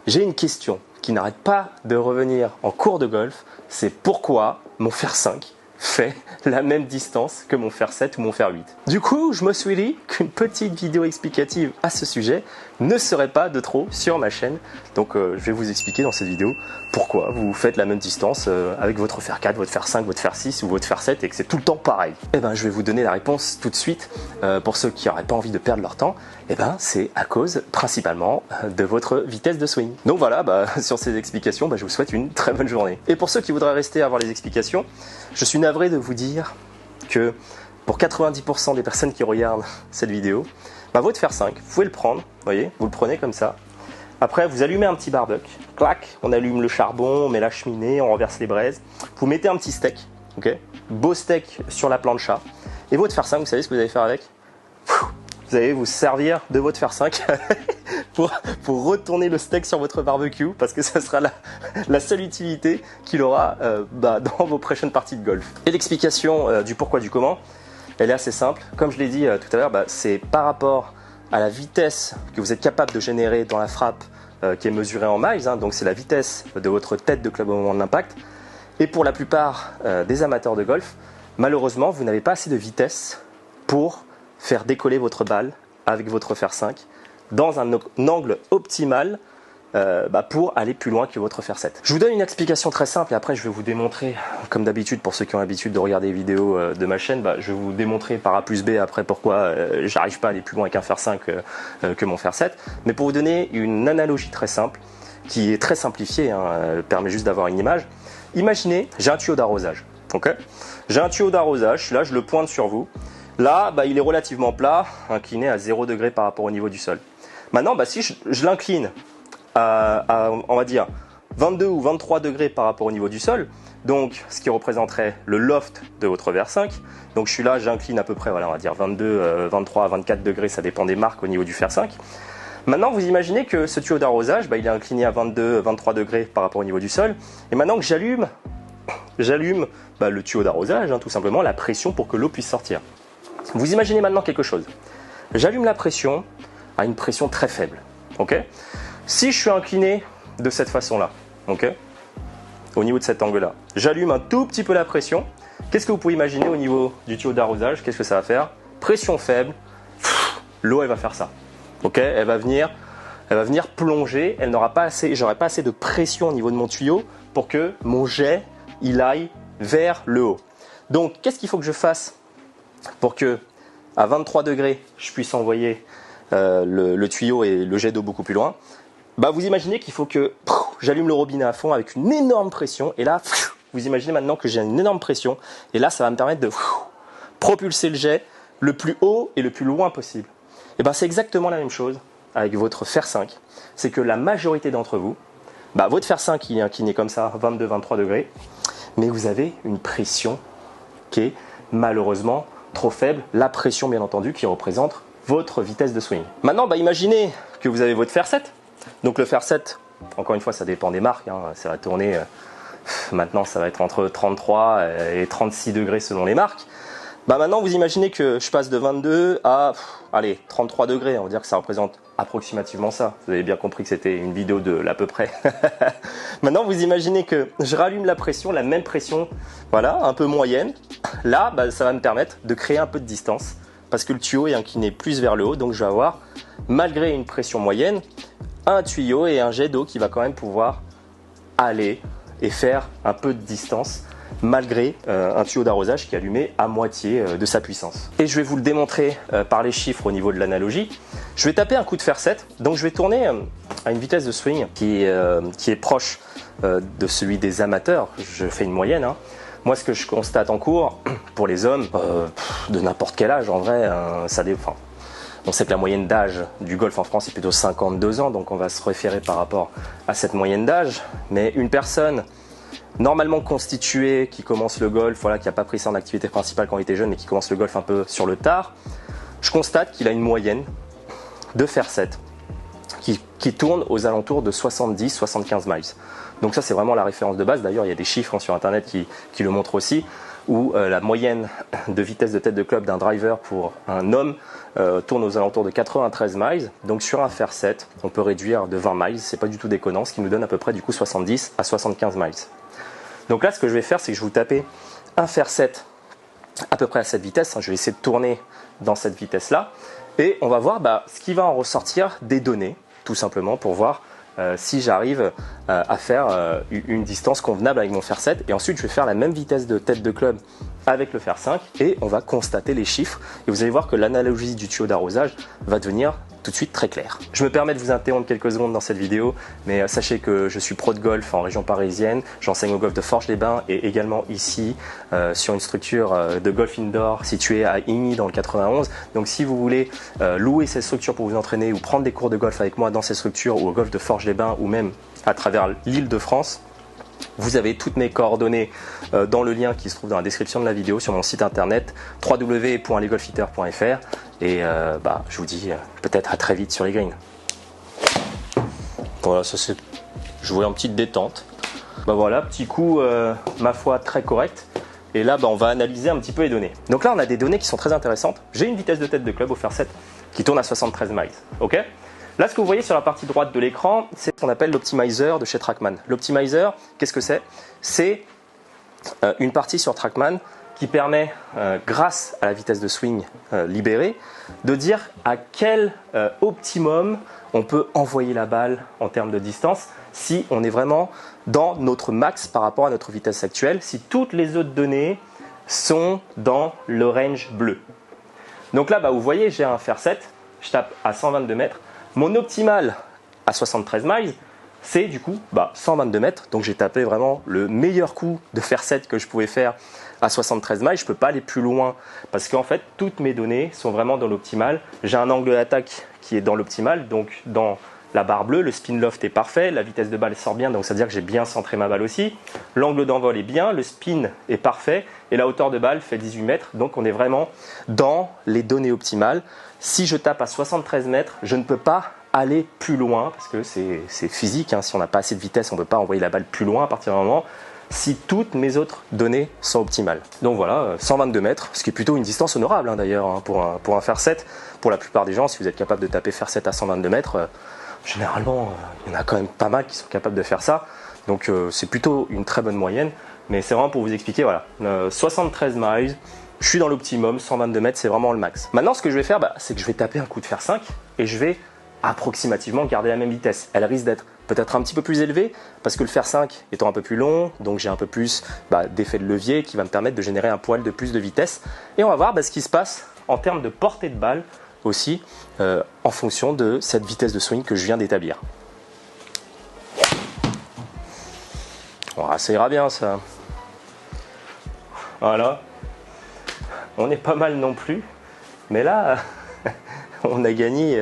J'ai une question qui n'arrête pas de revenir en cours de golf, c'est pourquoi mon fer 5 fait la même distance que mon fer 7 ou mon fer 8. Du coup, je me suis dit qu'une petite vidéo explicative à ce sujet ne serait pas de trop sur ma chaîne. Donc je vais vous expliquer dans cette vidéo pourquoi vous faites la même distance avec votre fer 4, votre fer 5, votre fer 6 ou votre fer 7 et que c'est tout le temps pareil. Et ben je vais vous donner la réponse tout de suite. Pour ceux qui n'auraient pas envie de perdre leur temps, et ben c'est à cause principalement de votre vitesse de swing. Donc voilà, sur ces explications, je vous souhaite une très bonne journée. Et pour ceux qui voudraient rester à voir les explications, je suis navré de vous dire que pour 90% des personnes qui regardent cette vidéo, votre fer 5, vous pouvez le prendre, voyez, vous le prenez comme ça. Après, vous allumez un petit barbecue, clac, on allume le charbon, on met la cheminée, on renverse les braises. Vous mettez un petit steak, ok, beau steak sur la plancha. Et votre fer 5, vous savez ce que vous allez faire avec? Vous allez vous servir de votre fer 5 pour retourner le steak sur votre barbecue parce que ça sera la seule utilité qu'il aura dans vos prochaines parties de golf. Et l'explication du pourquoi du comment, elle est assez simple. Comme je l'ai dit tout à l'heure, c'est par rapport à la vitesse que vous êtes capable de générer dans la frappe qui est mesurée en miles, donc c'est la vitesse de votre tête de club au moment de l'impact. Et pour la plupart des amateurs de golf, malheureusement, vous n'avez pas assez de vitesse pour faire décoller votre balle avec votre fer 5 dans un angle optimal pour aller plus loin que votre fer 7. Je vous donne une explication très simple et après je vais vous démontrer, comme d'habitude pour ceux qui ont l'habitude de regarder les vidéos de ma chaîne, je vais vous démontrer par A plus B après pourquoi j'arrive pas à aller plus loin avec un fer 5 que mon fer 7. Mais pour vous donner une analogie très simple, qui est très simplifiée, elle permet juste d'avoir une image. Imaginez, j'ai un tuyau d'arrosage. Okay, j'ai un tuyau d'arrosage, là je le pointe sur vous. Là, il est relativement plat, incliné à 0 degré par rapport au niveau du sol. Maintenant, si je l'incline à, on va dire, 22 ou 23 degrés par rapport au niveau du sol, donc ce qui représenterait le loft de votre fer 5. Donc je suis là, j'incline à peu près, voilà, on va dire 22, 23 à 24 degrés, ça dépend des marques au niveau du fer 5. Maintenant, vous imaginez que ce tuyau d'arrosage, il est incliné à 22, 23 degrés par rapport au niveau du sol. Et maintenant que j'allume le tuyau d'arrosage, tout simplement, la pression pour que l'eau puisse sortir. Vous imaginez maintenant quelque chose. J'allume la pression à une pression très faible. Okay, si je suis incliné de cette façon-là, okay, au niveau de cet angle-là, j'allume un tout petit peu la pression. Qu'est-ce que vous pouvez imaginer au niveau du tuyau d'arrosage? Qu'est-ce que ça va faire? Pression faible, l'eau elle va faire ça. Okay, elle va venir plonger. Elle n'aura pas assez, j'aurai pas assez de pression au niveau de mon tuyau pour que mon jet il aille vers le haut. Donc, qu'est-ce qu'il faut que je fasse pour que à 23 degrés, je puisse envoyer le tuyau et le jet d'eau beaucoup plus loin? Vous imaginez qu'il faut que j'allume le robinet à fond avec une énorme pression. Et là, vous imaginez maintenant que j'ai une énorme pression. Et là, ça va me permettre de propulser le jet le plus haut et le plus loin possible. Et c'est exactement la même chose avec votre fer 5. C'est que la majorité d'entre vous, votre fer 5 il est incliné comme ça, 22-23 degrés. Mais vous avez une pression qui est malheureusement trop faible, la pression bien entendu qui représente votre vitesse de swing. Maintenant, imaginez que vous avez votre fer 7. Donc le fer 7, encore une fois, ça dépend des marques, ça va tourner, maintenant ça va être entre 33 et 36 degrés selon les marques. Maintenant, vous imaginez que je passe de 22 à 33 degrés, on va dire que ça représente approximativement ça. Vous avez bien compris que c'était une vidéo de l'à peu près. Maintenant, vous imaginez que je rallume la pression, la même pression, voilà, un peu moyenne. Là, ça va me permettre de créer un peu de distance parce que le tuyau est incliné plus vers le haut. Donc, je vais avoir, malgré une pression moyenne, un tuyau et un jet d'eau qui va quand même pouvoir aller et faire un peu de distance malgré un tuyau d'arrosage qui est allumé à moitié de sa puissance. Et je vais vous le démontrer par les chiffres au niveau de l'analogie. Je vais taper un coup de fer 7, donc je vais tourner à une vitesse de swing qui est proche de celui des amateurs. Je fais une moyenne. Moi, ce que je constate en cours, pour les hommes de n'importe quel âge, en vrai, ça dépend. On sait que la moyenne d'âge du golf en France est plutôt 52 ans, donc on va se référer par rapport à cette moyenne d'âge. Mais une personne normalement constituée qui commence le golf, qui n'a pas pris ça en activité principale quand il était jeune, mais qui commence le golf un peu sur le tard, je constate qu'il a une moyenne de fer 7 qui tourne aux alentours de 70-75 miles. Donc ça, c'est vraiment la référence de base. D'ailleurs, il y a des chiffres sur Internet qui le montrent aussi, où la moyenne de vitesse de tête de club d'un driver pour un homme tourne aux alentours de 93 miles. Donc sur un fer 7, on peut réduire de 20 miles, c'est pas du tout déconnant, ce qui nous donne à peu près du coup 70 à 75 miles. Donc là, ce que je vais faire, c'est que je vais vous taper un fer 7 à peu près à cette vitesse. Je vais essayer de tourner dans cette vitesse-là. Et on va voir ce qui va en ressortir des données, tout simplement, pour voir si j'arrive à faire une distance convenable avec mon fer 7. Et ensuite, je vais faire la même vitesse de tête de club avec le fer 5 et on va constater les chiffres. Et vous allez voir que l'analogie du tuyau d'arrosage va devenir tout de suite très claire. Je me permets de vous interrompre quelques secondes dans cette vidéo, mais sachez que je suis pro de golf en région parisienne. J'enseigne au golf de Forges-les-Bains et également ici sur une structure de golf indoor située à Igny dans le 91. Donc si vous voulez louer cette structure pour vous entraîner ou prendre des cours de golf avec moi dans ces structures ou au golf de Forges-les-Bains ou même à travers l'Île-de-France, vous avez toutes mes coordonnées dans le lien qui se trouve dans la description de la vidéo sur mon site internet www.lesgolfhitters.fr et je vous dis peut-être à très vite sur les greens. Voilà, ça c'est, je voulais une petite détente. Voilà, petit coup ma foi très correct. Et là on va analyser un petit peu les données. Donc là on a des données qui sont très intéressantes. J'ai une vitesse de tête de club au fer 7 qui tourne à 73 miles. Ok. Là, ce que vous voyez sur la partie droite de l'écran, c'est ce qu'on appelle l'optimizer de chez Trackman. L'optimizer, qu'est-ce que c'est? C'est une partie sur Trackman qui permet, grâce à la vitesse de swing libérée, de dire à quel optimum on peut envoyer la balle en termes de distance si on est vraiment dans notre max par rapport à notre vitesse actuelle, si toutes les autres données sont dans le range bleu. Donc là, vous voyez, j'ai un fer 7, je tape à 122 mètres. Mon optimal à 73 miles, c'est du coup 122 mètres. Donc j'ai tapé vraiment le meilleur coup de fer 7 que je pouvais faire à 73 miles. Je ne peux pas aller plus loin parce qu'en fait, toutes mes données sont vraiment dans l'optimal. J'ai un angle d'attaque qui est dans l'optimal, donc dans la barre bleue. Le spin loft est parfait, la vitesse de balle sort bien, donc ça veut dire que j'ai bien centré ma balle aussi. L'angle d'envol est bien, le spin est parfait et la hauteur de balle fait 18 mètres. Donc on est vraiment dans les données optimales. Si je tape à 73 mètres, je ne peux pas aller plus loin parce que c'est physique. Si on n'a pas assez de vitesse, on ne peut pas envoyer la balle plus loin à partir d'un moment si toutes mes autres données sont optimales. Donc voilà, 122 mètres, ce qui est plutôt une distance honorable d'ailleurs pour un fer 7. Pour la plupart des gens, si vous êtes capable de taper fer 7 à 122 mètres, généralement, il y en a quand même pas mal qui sont capables de faire ça. Donc c'est plutôt une très bonne moyenne. Mais c'est vraiment pour vous expliquer, voilà, 73 miles, je suis dans l'optimum, 122 mètres, c'est vraiment le max. Maintenant, ce que je vais faire, c'est que je vais taper un coup de fer 5 et je vais approximativement garder la même vitesse. Elle risque d'être peut-être un petit peu plus élevée parce que le fer 5 étant un peu plus long, donc j'ai un peu plus d'effet de levier qui va me permettre de générer un poil de plus de vitesse. Et on va voir ce qui se passe en termes de portée de balle aussi en fonction de cette vitesse de swing que je viens d'établir. Ça ira bien ça. Voilà. On n'est pas mal non plus, mais là on a gagné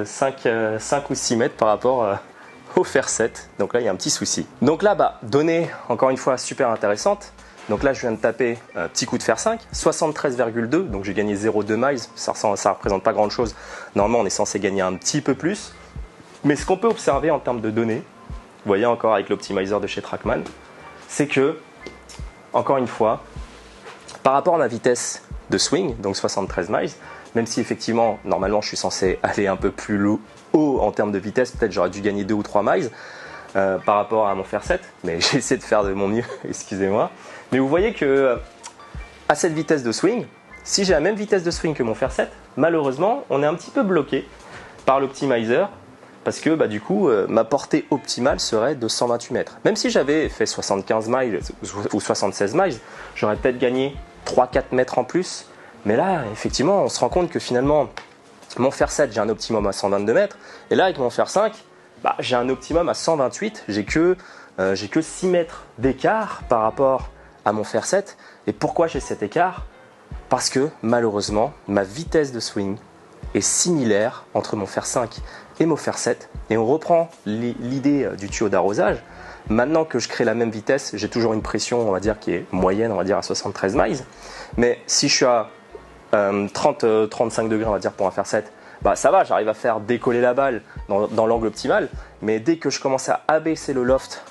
5 ou 6 mètres par rapport au fer 7. Donc là il y a un petit souci. Donc là données encore une fois super intéressantes. Donc là je viens de taper petit coup de fer 5, 73,2, donc j'ai gagné 0,2 miles, ça représente pas grand chose. Normalement on est censé gagner un petit peu plus. Mais ce qu'on peut observer en termes de données, vous voyez encore avec l'optimizer de chez Trackman, c'est que, encore une fois, par rapport à ma vitesse de swing, donc 73 miles, même si effectivement, normalement, je suis censé aller un peu plus haut en termes de vitesse, peut-être j'aurais dû gagner 2 ou 3 miles par rapport à mon fer 7, mais j'ai essayé de faire de mon mieux, excusez-moi. Mais vous voyez que à cette vitesse de swing, si j'ai la même vitesse de swing que mon fer 7, malheureusement, on est un petit peu bloqué par l'optimizer parce que du coup, ma portée optimale serait de 128 mètres. Même si j'avais fait 75 miles ou 76 miles, j'aurais peut-être gagné 3-4 mètres en plus. Mais là, effectivement, on se rend compte que finalement, mon fer 7, j'ai un optimum à 122 mètres. Et là, avec mon fer 5, j'ai un optimum à 128. J'ai que 6 mètres d'écart par rapport à mon fer 7. Et pourquoi j'ai cet écart? Parce que malheureusement, ma vitesse de swing est similaire entre mon fer 5 et mon fer 7. Et on reprend l'idée du tuyau d'arrosage. Maintenant que je crée la même vitesse, j'ai toujours une pression, on va dire, qui est moyenne, on va dire à 73 miles. Mais si je suis à 30-35 degrés, on va dire, pour un fer 7, ça va, j'arrive à faire décoller la balle dans l'angle optimal. Mais dès que je commence à abaisser le loft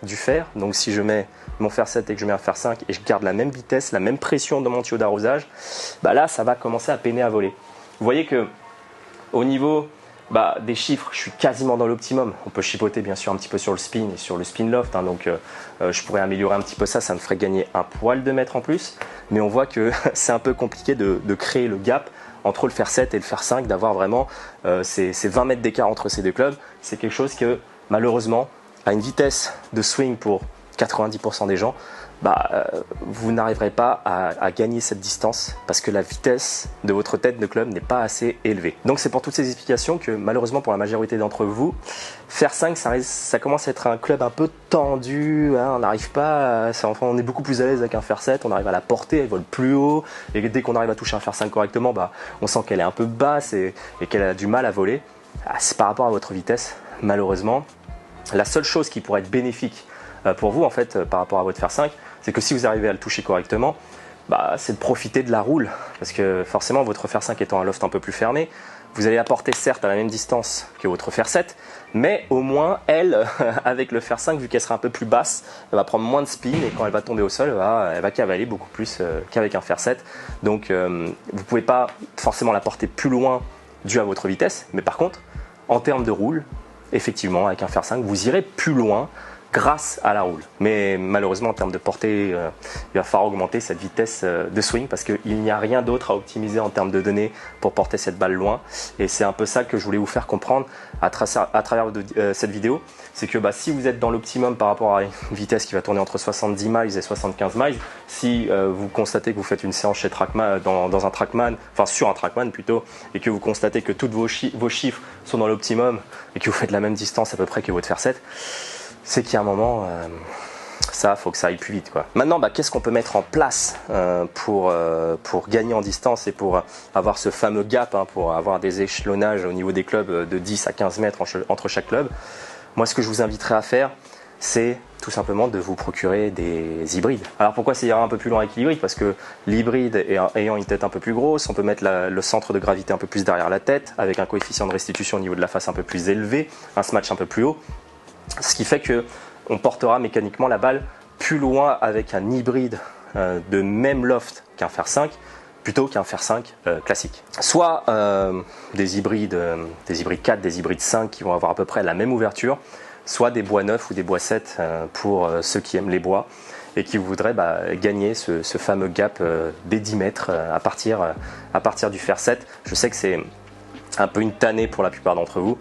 du fer, donc si je mets mon fer 7 et que je mets un fer 5 et je garde la même vitesse, la même pression dans mon tuyau d'arrosage, bah là ça va commencer à peiner à voler. Vous voyez que au niveau des chiffres, je suis quasiment dans l'optimum. On peut chipoter bien sûr un petit peu sur le spin et sur le spin loft, hein, donc je pourrais améliorer un petit peu ça, ça me ferait gagner un poil de mètre en plus, mais on voit que c'est un peu compliqué de créer le gap entre le fer 7 et le fer 5, d'avoir vraiment ces 20 mètres d'écart entre ces deux clubs. C'est quelque chose que malheureusement, à une vitesse de swing pour 90% des gens, vous n'arriverez pas à gagner cette distance parce que la vitesse de votre tête de club n'est pas assez élevée. Donc c'est pour toutes ces explications que malheureusement pour la majorité d'entre vous, fer 5 ça commence à être un club un peu tendu, hein, on n'arrive pas, on est beaucoup plus à l'aise avec un fer 7, on arrive à la porter, elle vole plus haut et dès qu'on arrive à toucher un fer 5 correctement, on sent qu'elle est un peu basse et qu'elle a du mal à voler. C'est par rapport à votre vitesse, malheureusement. La seule chose qui pourrait être bénéfique pour vous en fait par rapport à votre fer 5, c'est que si vous arrivez à le toucher correctement, c'est de profiter de la roule, parce que forcément votre fer 5 étant un loft un peu plus fermé, vous allez la porter certes à la même distance que votre fer 7, mais au moins elle, avec le fer 5, vu qu'elle sera un peu plus basse, elle va prendre moins de spin et quand elle va tomber au sol, elle va cavaler beaucoup plus qu'avec un fer 7. Donc vous ne pouvez pas forcément la porter plus loin dû à votre vitesse, mais par contre, en termes de roule, effectivement, avec un fer 5, vous irez plus loin grâce à la roule. Mais malheureusement, en termes de portée, il va falloir augmenter cette vitesse de swing parce qu'il n'y a rien d'autre à optimiser en termes de données pour porter cette balle loin. Et c'est un peu ça que je voulais vous faire comprendre à travers cette vidéo. C'est que si vous êtes dans l'optimum par rapport à une vitesse qui va tourner entre 70 miles et 75 miles, si vous constatez que vous faites une séance chez Trackman, dans un Trackman, enfin sur un Trackman plutôt, et que vous constatez que tous vos chiffres sont dans l'optimum et que vous faites la même distance à peu près que votre fer 7, c'est qu'il y a un moment, faut que ça aille plus vite, quoi. Maintenant, qu'est-ce qu'on peut mettre en place pour gagner en distance et pour avoir ce fameux gap, pour avoir des échelonnages au niveau des clubs de 10 à 15 mètres entre chaque club? Moi, ce que je vous inviterai à faire, c'est tout simplement de vous procurer des hybrides. Alors pourquoi ça ira un peu plus loin avec l'hybride? Parce que l'hybride ayant une tête un peu plus grosse, on peut mettre le centre de gravité un peu plus derrière la tête, avec un coefficient de restitution au niveau de la face un peu plus élevé, un smatch un peu plus haut. Ce qui fait qu'on portera mécaniquement la balle plus loin avec un hybride de même loft qu'un fer 5 plutôt qu'un fer 5 classique. Soit des hybrides 4, des hybrides 5 qui vont avoir à peu près la même ouverture, soit des bois 9 ou des bois 7 pour ceux qui aiment les bois et qui voudraient gagner ce fameux gap des 10 mètres à partir du fer 7. Je sais que c'est un peu une tannée pour la plupart d'entre vous.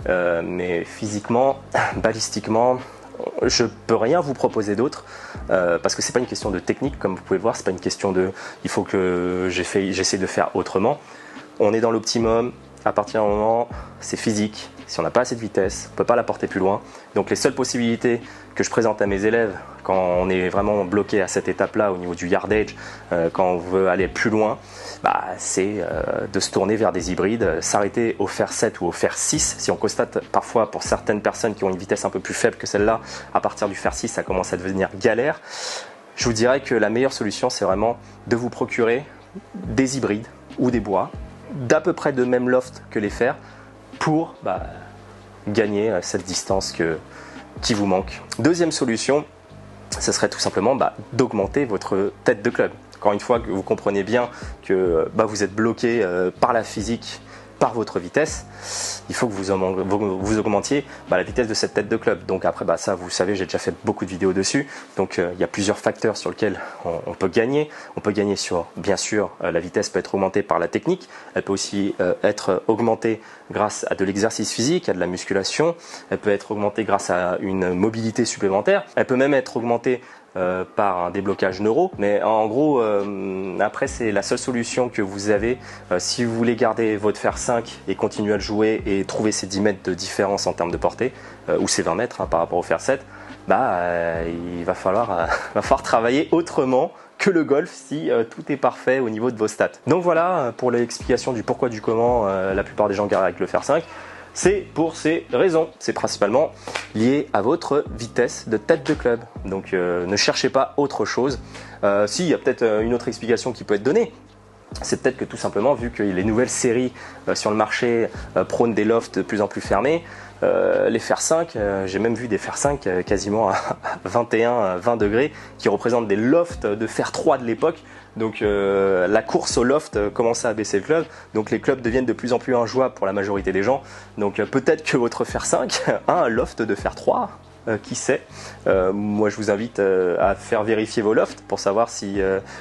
Mais physiquement, balistiquement, je peux rien vous proposer d'autre parce que c'est pas une question de technique, comme vous pouvez le voir, c'est pas une question de il faut que j'essaie de faire autrement. On est dans l'optimum. À partir d'un moment, c'est physique. Si on n'a pas assez de vitesse, on ne peut pas la porter plus loin. Donc les seules possibilités que je présente à mes élèves quand on est vraiment bloqué à cette étape-là au niveau du yardage, quand on veut aller plus loin, c'est de se tourner vers des hybrides, s'arrêter au fer 7 ou au fer 6. Si on constate parfois pour certaines personnes qui ont une vitesse un peu plus faible que celle-là, à partir du fer 6, ça commence à devenir galère. Je vous dirais que la meilleure solution, c'est vraiment de vous procurer des hybrides ou des bois d'à peu près de même loft que les fers pour gagner cette distance qui vous manque. Deuxième solution, ce serait tout simplement d'augmenter votre tête de club. Encore une fois, que vous comprenez bien que vous êtes bloqué par la physique, par votre vitesse, il faut que vous augmentiez la vitesse de cette tête de club. Donc après, ça, vous savez, j'ai déjà fait beaucoup de vidéos dessus. Donc il y a plusieurs facteurs sur lesquels on peut gagner. On peut gagner sur, bien sûr, la vitesse peut être augmentée par la technique. Elle peut aussi être augmentée grâce à de l'exercice physique, à de la musculation. Elle peut être augmentée grâce à une mobilité supplémentaire. Elle peut même être augmentée par un déblocage neuro, mais en gros après c'est la seule solution que vous avez si vous voulez garder votre fer 5 et continuer à le jouer et trouver ces 10 mètres de différence en termes de portée ou ces 20 mètres par rapport au fer 7, il va falloir travailler autrement que le golf si tout est parfait au niveau de vos stats. Donc voilà pour l'explication du pourquoi du comment la plupart des gens garent avec le fer 5. C'est pour ces raisons. C'est principalement lié à votre vitesse de tête de club. Donc ne cherchez pas autre chose. Si, il y a peut-être une autre explication qui peut être donnée. C'est peut-être que tout simplement, vu que les nouvelles séries sur le marché prônent des lofts de plus en plus fermés, Les fer 5, j'ai même vu des fer 5 quasiment à 21-20 degrés qui représentent des lofts de fer 3 de l'époque. Donc la course au loft commençait à baisser le club, donc les clubs deviennent de plus en plus injouables pour la majorité des gens. Donc peut-être que votre fer 5 a un loft de fer 3. Qui sait. Moi je vous invite à faire vérifier vos lofts pour savoir si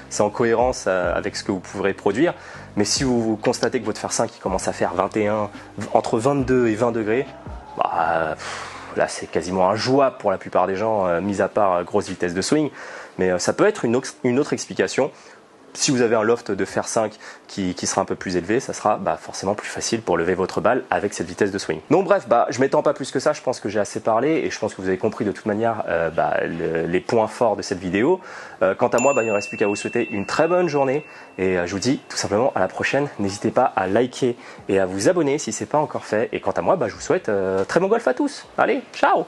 c'est en cohérence avec ce que vous pourrez produire. Mais si vous constatez que votre fer 5 il commence à faire 21, entre 22 et 20 degrés, bah, là c'est quasiment injouable pour la plupart des gens, mis à part grosse vitesse de swing. Mais ça peut être une autre explication. Si vous avez un loft de fer 5 qui sera un peu plus élevé, ça sera forcément plus facile pour lever votre balle avec cette vitesse de swing. Donc bref, je m'étends pas plus que ça, je pense que j'ai assez parlé et je pense que vous avez compris de toute manière les points forts de cette vidéo. Quant à moi, il ne reste plus qu'à vous souhaiter une très bonne journée et je vous dis tout simplement à la prochaine. N'hésitez pas à liker et à vous abonner si ce n'est pas encore fait. Et quant à moi, je vous souhaite très bon golf à tous. Allez, ciao!